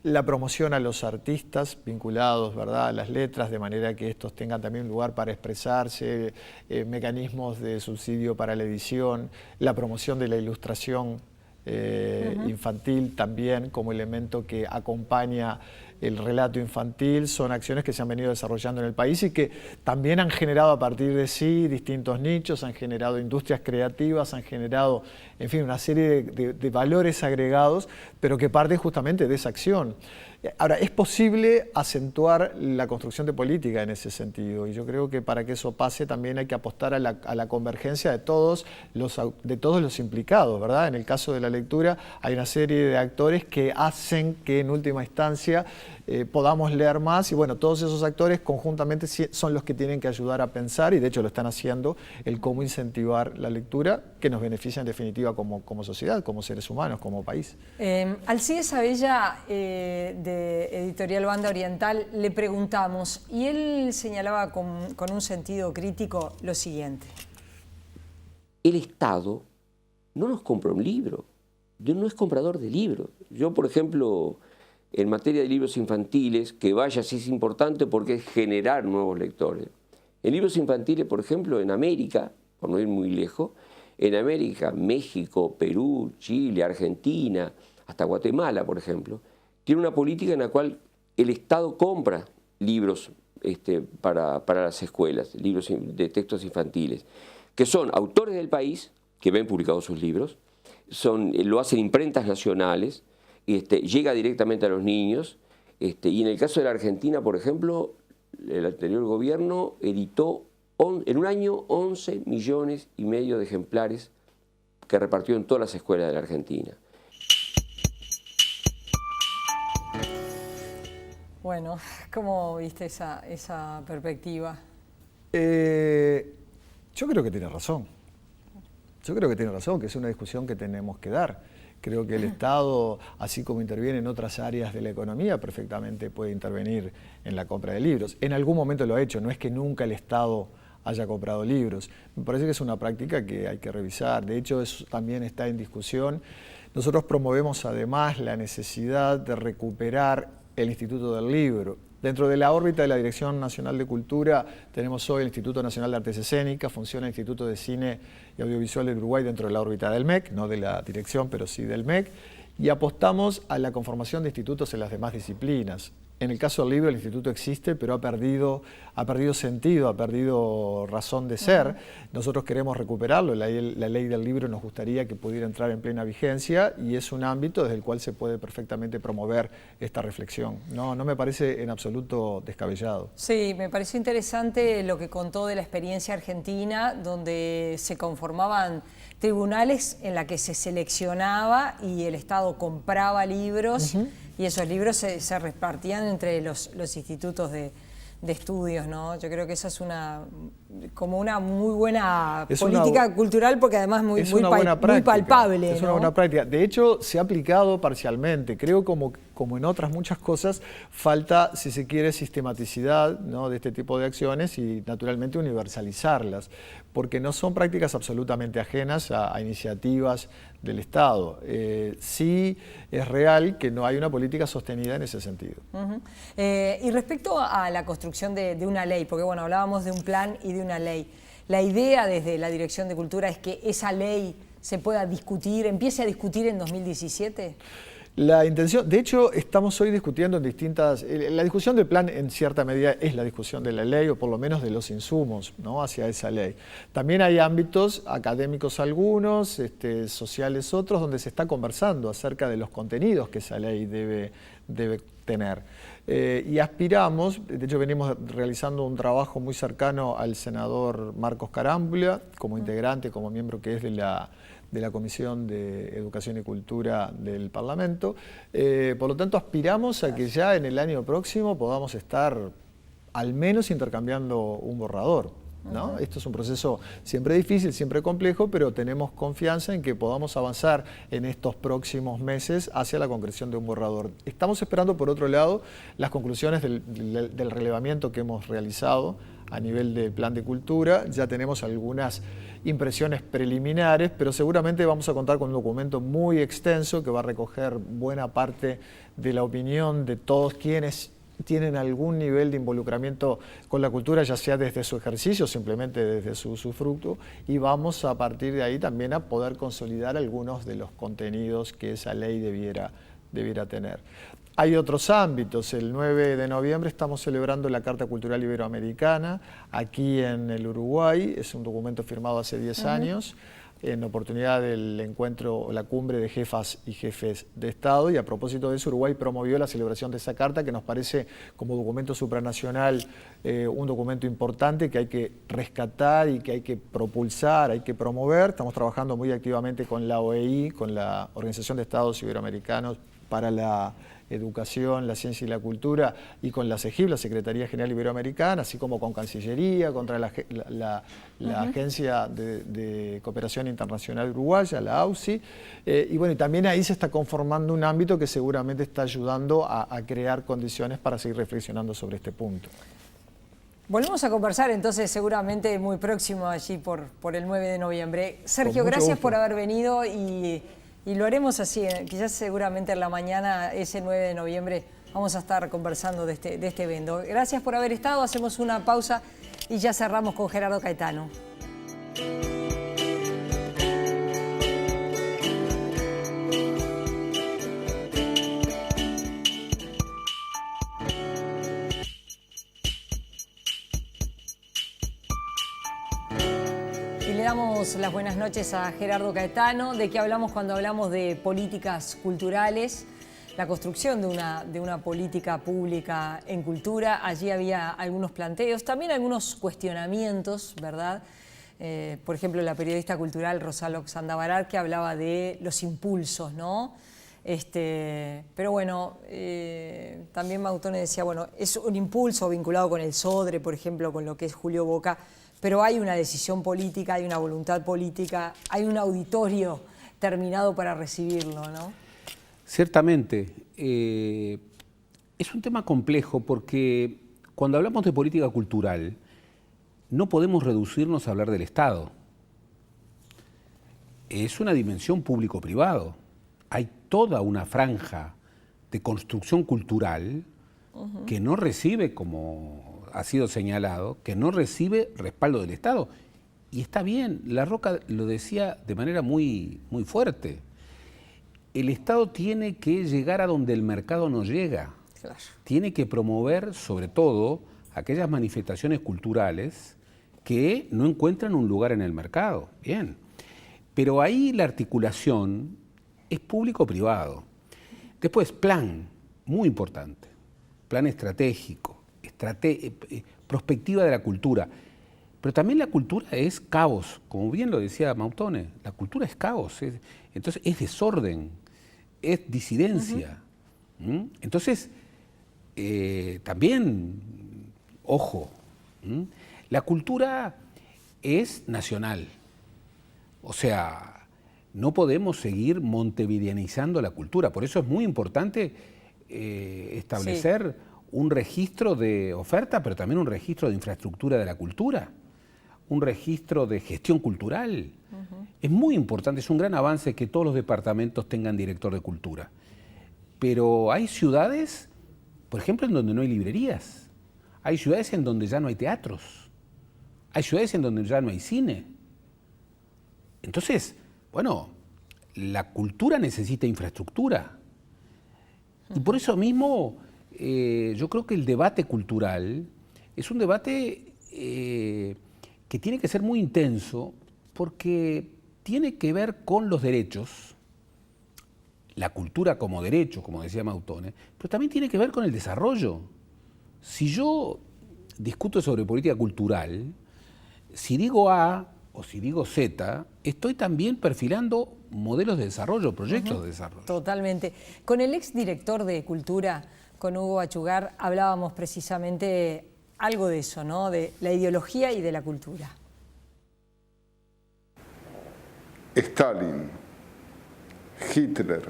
La promoción a los artistas vinculados, ¿verdad?, a las letras, de manera que estos tengan también lugar para expresarse, mecanismos de subsidio para la edición, la promoción de la ilustración infantil también como elemento que acompaña el relato infantil, son acciones que se han venido desarrollando en el país y que también han generado a partir de sí distintos nichos, han generado industrias creativas, han generado, en fin, una serie de valores agregados, pero que parten justamente de esa acción. Ahora, es posible acentuar la construcción de política en ese sentido y yo creo que para que eso pase también hay que apostar a la convergencia de todos los implicados, ¿verdad? En el caso de la lectura hay una serie de actores que hacen que en última instancia podamos leer más y bueno, todos esos actores conjuntamente son los que tienen que ayudar a pensar y de hecho lo están haciendo, el cómo incentivar la lectura que nos beneficia en definitiva como sociedad, como seres humanos, como país. Alcides Abella, de Editorial Banda Oriental, le preguntamos y él señalaba con un sentido crítico lo siguiente. El Estado no nos compra un libro, no es comprador de libros. Yo, por ejemplo, en materia de libros infantiles, que vaya sí es importante porque es generar nuevos lectores. En libros infantiles, por ejemplo, en América, por no ir muy lejos, en América, México, Perú, Chile, Argentina, hasta Guatemala, por ejemplo, tiene una política en la cual el Estado compra libros para las escuelas, libros de textos infantiles, que son autores del país, que ven publicados sus libros, lo hacen imprentas nacionales, llega directamente a los niños, y en el caso de la Argentina, por ejemplo, el anterior gobierno editó en un año 11,5 millones de ejemplares que repartió en todas las escuelas de la Argentina. Bueno, ¿cómo viste esa perspectiva? Yo creo que tiene razón. Yo creo que tiene razón, que es una discusión que tenemos que dar. Creo que el Estado, así como interviene en otras áreas de la economía, perfectamente puede intervenir en la compra de libros. En algún momento lo ha hecho, no es que nunca el Estado haya comprado libros. Me parece que es una práctica que hay que revisar. De hecho, eso también está en discusión. Nosotros promovemos además la necesidad de recuperar el Instituto del Libro. Dentro de la órbita de la Dirección Nacional de Cultura tenemos hoy el Instituto Nacional de Artes Escénicas, funciona el Instituto de Cine y Audiovisual del Uruguay dentro de la órbita del MEC, no de la dirección, pero sí del MEC, y apostamos a la conformación de institutos en las demás disciplinas. En el caso del libro, el instituto existe, pero ha perdido sentido, ha perdido razón de ser. Nosotros queremos recuperarlo. La ley del libro nos gustaría que pudiera entrar en plena vigencia y es un ámbito desde el cual se puede perfectamente promover esta reflexión. No me parece en absoluto descabellado. Sí, me pareció interesante lo que contó de la experiencia argentina, donde se conformaban tribunales en la que se seleccionaba y el Estado compraba libros. Y esos libros se repartían entre los institutos de estudios, ¿no? Yo creo que eso es como una muy buena política cultural porque además muy palpable. Es una buena práctica. De hecho, se ha aplicado parcialmente. Creo como en otras muchas cosas, falta, si se quiere, sistematicidad, ¿no?, de este tipo de acciones y naturalmente universalizarlas, porque no son prácticas absolutamente ajenas a iniciativas del Estado. Sí es real que no hay una política sostenida en ese sentido. Y respecto a la construcción de una ley, porque bueno, hablábamos de un plan y de una ley, La idea desde la Dirección de Cultura es que esa ley se pueda discutir, empiece a discutir en 2017. La intención, de hecho, estamos hoy discutiendo en distintas... La discusión del plan en cierta medida es la discusión de la ley o por lo menos de los insumos, ¿no?, hacia esa ley. También hay ámbitos académicos algunos, sociales otros, donde se está conversando acerca de los contenidos que esa ley debe tener. Y aspiramos, de hecho venimos realizando un trabajo muy cercano al senador Marcos Carambula, como integrante, como miembro que es de la Comisión de Educación y Cultura del Parlamento. Por lo tanto, aspiramos a que ya en el año próximo podamos estar al menos intercambiando un borrador, ¿no? Esto es un proceso siempre difícil, siempre complejo, pero tenemos confianza en que podamos avanzar en estos próximos meses hacia la concreción de un borrador. Estamos esperando, por otro lado, las conclusiones del relevamiento que hemos realizado a nivel del Plan de Cultura. Ya tenemos algunas impresiones preliminares, pero seguramente vamos a contar con un documento muy extenso que va a recoger buena parte de la opinión de todos quienes tienen algún nivel de involucramiento con la cultura, ya sea desde su ejercicio, simplemente desde su usufructo, y vamos a partir de ahí también a poder consolidar algunos de los contenidos que esa ley debiera tener. Hay otros ámbitos. El 9 de noviembre estamos celebrando la Carta Cultural Iberoamericana aquí en el Uruguay. Es un documento firmado hace 10 años en oportunidad del encuentro, la cumbre de jefas y jefes de Estado, y a propósito de eso Uruguay promovió la celebración de esa carta, que nos parece como documento supranacional un documento importante que hay que rescatar y que hay que propulsar, hay que promover. Estamos trabajando muy activamente con la OEI, con la Organización de Estados Iberoamericanos para la Educación, la Ciencia y la Cultura, y con la CEGIB, la Secretaría General Iberoamericana, así como con Cancillería, contra la Agencia de Cooperación Internacional Uruguaya, la AUCI, y bueno, y también ahí se está conformando un ámbito que seguramente está ayudando a crear condiciones para seguir reflexionando sobre este punto. Volvemos a conversar entonces seguramente muy próximo allí por el 9 de noviembre. Sergio, Con mucho gracias gusto. por haber venido y lo haremos así, quizás seguramente en la mañana, ese 9 de noviembre, vamos a estar conversando de este evento. Gracias por haber estado, hacemos una pausa y ya cerramos con Gerardo Caetano. Le damos las buenas noches a Gerardo Caetano. ¿De qué hablamos cuando hablamos de políticas culturales? La construcción de una política pública en cultura. Allí había algunos planteos, también algunos cuestionamientos, ¿verdad? Por ejemplo, la periodista cultural Rosaló Sandabarar, que hablaba de los impulsos, ¿no? Pero bueno, también Mautone decía, bueno, es un impulso vinculado con el Sodre, por ejemplo, con lo que es Julio Boca, pero hay una decisión política, hay una voluntad política, hay un auditorio terminado para recibirlo, ¿no? Ciertamente. Es un tema complejo porque cuando hablamos de política cultural no podemos reducirnos a hablar del Estado. Es una dimensión público-privado. Hay toda una franja de construcción cultural que no recibe, como ha sido señalado, que no recibe respaldo del Estado. Y está bien, La Roca lo decía de manera muy fuerte. El Estado tiene que llegar a donde el mercado no llega. Claro. Tiene que promover, sobre todo, aquellas manifestaciones culturales que no encuentran un lugar en el mercado. Bien. Pero ahí la articulación es público-privado. Después, plan, muy importante. Plan estratégico. Prospectiva de la cultura. Pero también la cultura es caos, como bien lo decía Mautone, la cultura es caos, entonces es desorden, es disidencia. Entonces, también, ojo, la cultura es nacional, o sea, no podemos seguir montevideanizando la cultura, por eso es muy importante establecer un registro de oferta, pero también un registro de infraestructura de la cultura, un registro de gestión cultural. Es muy importante, es un gran avance que todos los departamentos tengan director de cultura. Pero hay ciudades, por ejemplo, en donde no hay librerías, hay ciudades en donde ya no hay teatros, Hay ciudades en donde ya no hay cine. Entonces, bueno, la cultura necesita infraestructura. Y por eso mismo yo creo que el debate cultural es un debate que tiene que ser muy intenso porque tiene que ver con los derechos, la cultura como derecho, como decía Mautone, pero también tiene que ver con el desarrollo. Si yo discuto sobre política cultural, si digo A o si digo Z, estoy también perfilando modelos de desarrollo, proyectos de desarrollo. Totalmente. Con el exdirector de Cultura, con Hugo Achugar, hablábamos precisamente algo de eso, ¿no? De la ideología y de la cultura. Stalin, Hitler,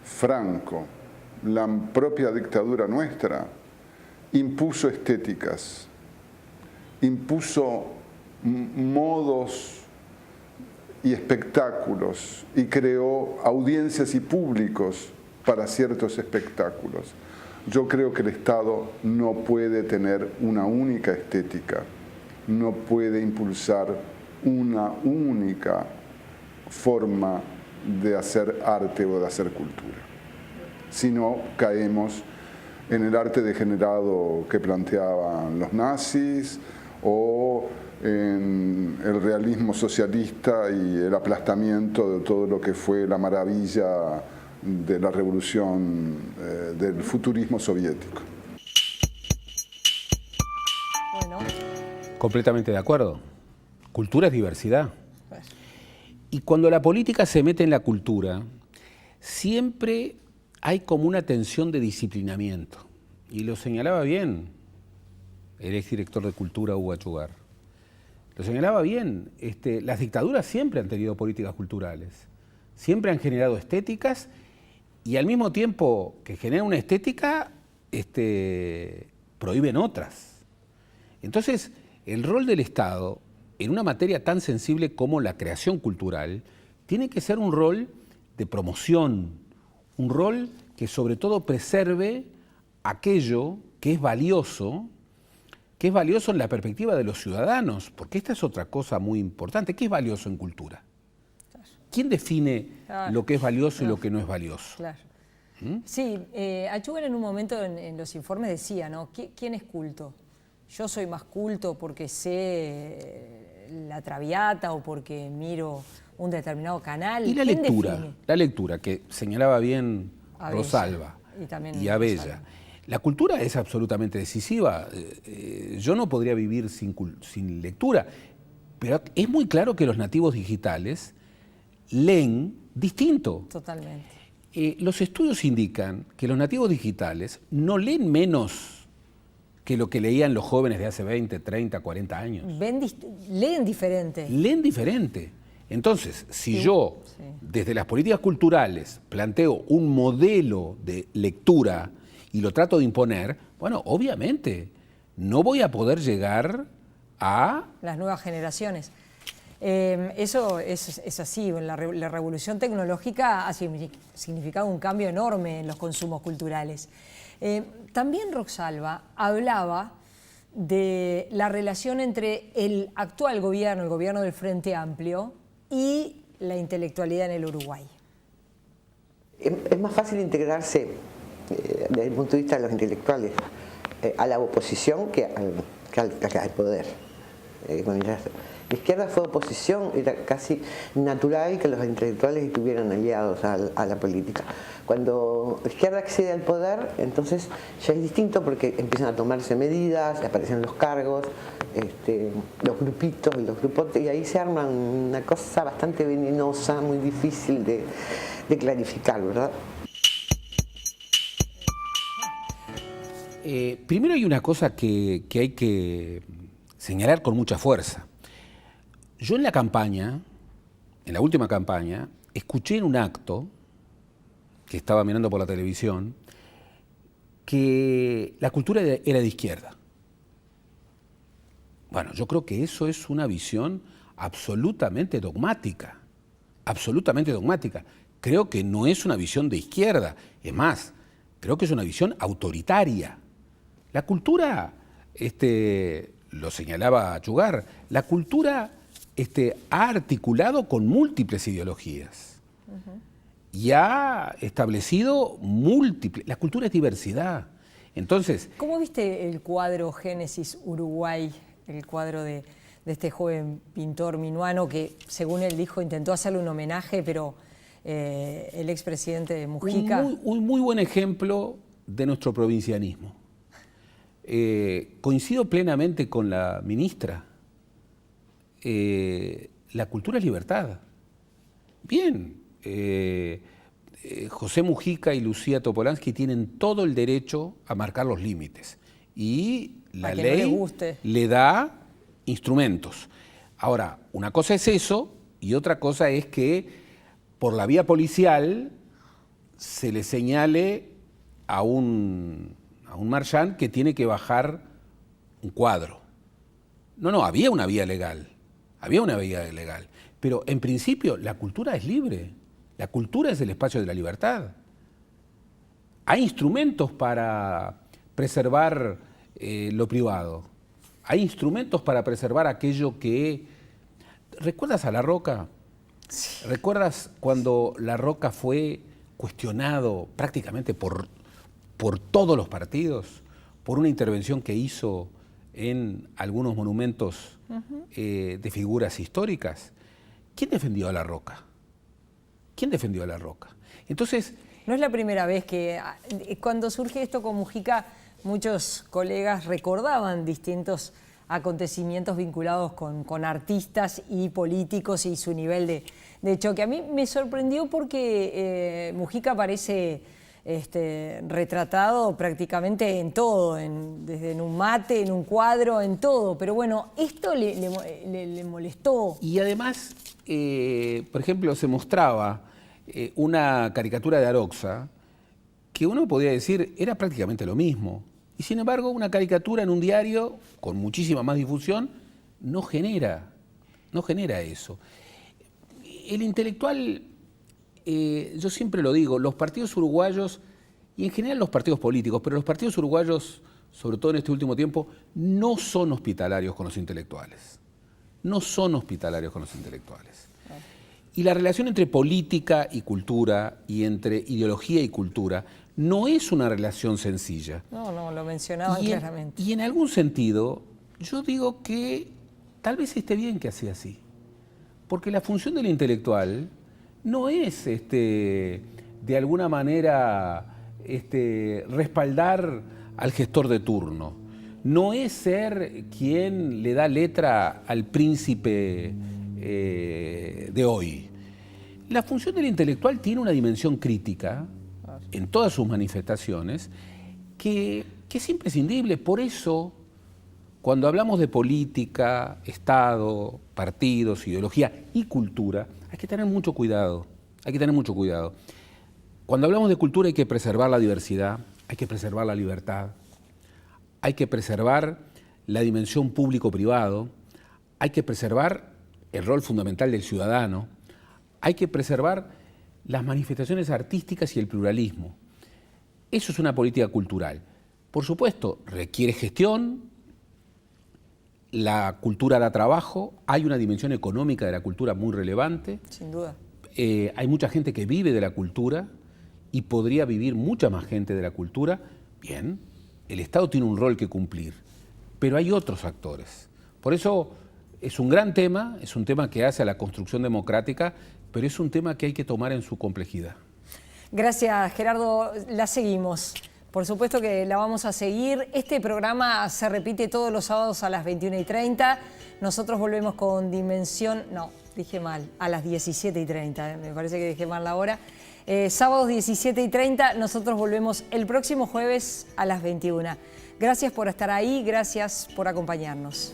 Franco, la propia dictadura nuestra, impuso estéticas, impuso modos y espectáculos y creó audiencias y públicos para ciertos espectáculos. Yo creo que el Estado no puede tener una única estética, no puede impulsar una única forma de hacer arte o de hacer cultura. Si no, caemos en el arte degenerado que planteaban los nazis o en el realismo socialista y el aplastamiento de todo lo que fue la maravilla de la revolución del futurismo soviético. Bueno. Completamente de acuerdo. Cultura es diversidad. Y cuando la política se mete en la cultura, siempre hay como una tensión de disciplinamiento. Y lo señalaba bien el exdirector de Cultura, Hugo Achugar. Lo señalaba bien. Las dictaduras siempre han tenido políticas culturales. Siempre han generado estéticas y al mismo tiempo que generan una estética, prohíben otras. Entonces, el rol del Estado en una materia tan sensible como la creación cultural tiene que ser un rol de promoción, un rol que sobre todo preserve aquello que es valioso en la perspectiva de los ciudadanos, porque esta es otra cosa muy importante. ¿Qué es valioso en cultura? ¿Quién define lo que es valioso y lo que no es valioso? Claro. Sí, Achugar en un momento en los informes decía, ¿no? ¿Quién es culto? Yo soy más culto porque sé la Traviata o porque miro un determinado canal. Y la lectura que señalaba bien Abella, Rosalba y Abella. La cultura es absolutamente decisiva. Yo no podría vivir sin lectura, pero es muy claro que los nativos digitales leen distinto. Totalmente. Los estudios indican que los nativos digitales no leen menos que lo que leían los jóvenes de hace 20, 30, 40 años. Leen diferente. Leen diferente. Entonces, si yo, desde las políticas culturales, planteo un modelo de lectura y lo trato de imponer, bueno, obviamente, no voy a poder llegar a las nuevas generaciones. Eso es así. La revolución tecnológica ha significado un cambio enorme en los consumos culturales. También Rosalba hablaba de la relación entre el actual gobierno, el gobierno del Frente Amplio, y la intelectualidad en el Uruguay. Es más fácil integrarse desde el punto de vista de los intelectuales a la oposición que al poder. La izquierda fue oposición, era casi natural que los intelectuales estuvieran aliados a la política. Cuando la izquierda accede al poder, entonces ya es distinto porque empiezan a tomarse medidas, aparecen los cargos, los grupitos y los grupos, y ahí se arma una cosa bastante venenosa, muy difícil de clarificar, ¿verdad? Primero hay una cosa que hay que señalar con mucha fuerza. Yo en la campaña, en la última campaña, escuché en un acto, que estaba mirando por la televisión, que la cultura era de izquierda. Bueno, yo creo que eso es una visión absolutamente dogmática, absolutamente dogmática. Creo que no es una visión de izquierda, es más, creo que es una visión autoritaria. La cultura, lo señalaba Chugar, la cultura ha articulado con múltiples ideologías y ha establecido múltiples... La cultura es diversidad. Entonces... ¿Cómo viste el cuadro Génesis Uruguay, el cuadro de este joven pintor minuano que, según él dijo, intentó hacerle un homenaje, pero el expresidente Mujica... Un muy buen ejemplo de nuestro provincianismo. Coincido plenamente con la ministra. La cultura es libertad. Bien, José Mujica y Lucía Topolansky tienen todo el derecho a marcar los límites y la ley le da instrumentos. Ahora, una cosa es eso y otra cosa es que por la vía policial se le señale a un marchand que tiene que bajar un cuadro. No, había una vía legal. Había una vía legal, pero en principio la cultura es libre, la cultura es el espacio de la libertad. Hay instrumentos para preservar lo privado, hay instrumentos para preservar aquello que... ¿Recuerdas a La Roca? Sí. ¿Recuerdas cuando La Roca fue cuestionado prácticamente por todos los partidos, por una intervención que hizo en algunos monumentos de figuras históricas? ¿Quién defendió a La Roca? ¿Quién defendió a La Roca? Entonces... No es la primera vez que, cuando surge esto con Mujica, muchos colegas recordaban distintos acontecimientos vinculados con artistas y políticos y su nivel de choque. A mí me sorprendió porque Mujica aparece... retratado prácticamente en todo, desde en un mate, en un cuadro, en todo. Pero bueno, esto le molestó. Y además, por ejemplo, se mostraba una caricatura de Aroxa que uno podría decir era prácticamente lo mismo. Y sin embargo, una caricatura en un diario con muchísima más difusión no genera eso. El intelectual... yo siempre lo digo, los partidos uruguayos, y en general los partidos políticos, pero los partidos uruguayos, sobre todo en este último tiempo, no son hospitalarios con los intelectuales. No son hospitalarios con los intelectuales. Y la relación entre política y cultura, y entre ideología y cultura, no es una relación sencilla. No, lo mencionaban claramente. Y en algún sentido, yo digo que tal vez esté bien que sea así. Porque la función del intelectual... no es de alguna manera respaldar al gestor de turno, no es ser quien le da letra al príncipe de hoy. La función del intelectual tiene una dimensión crítica en todas sus manifestaciones que es imprescindible. Por eso, cuando hablamos de política, Estado, partidos, ideología y cultura, hay que tener mucho cuidado, hay que tener mucho cuidado. Cuando hablamos de cultura hay que preservar la diversidad, hay que preservar la libertad, hay que preservar la dimensión público-privado, hay que preservar el rol fundamental del ciudadano, hay que preservar las manifestaciones artísticas y el pluralismo. Eso es una política cultural. Por supuesto, requiere gestión, la cultura da trabajo, hay una dimensión económica de la cultura muy relevante. Sin duda. Hay mucha gente que vive de la cultura y podría vivir mucha más gente de la cultura. Bien, el Estado tiene un rol que cumplir, pero hay otros actores. Por eso es un gran tema, es un tema que hace a la construcción democrática, pero es un tema que hay que tomar en su complejidad. Gracias, Gerardo. La seguimos. Por supuesto que la vamos a seguir. Este programa se repite todos los sábados a las 21:30. Nosotros volvemos con Dimensión... No, dije mal, a las 17:30. Me parece que dije mal la hora. Sábados 17:30. Nosotros volvemos el próximo jueves a las 21. Gracias por estar ahí, gracias por acompañarnos.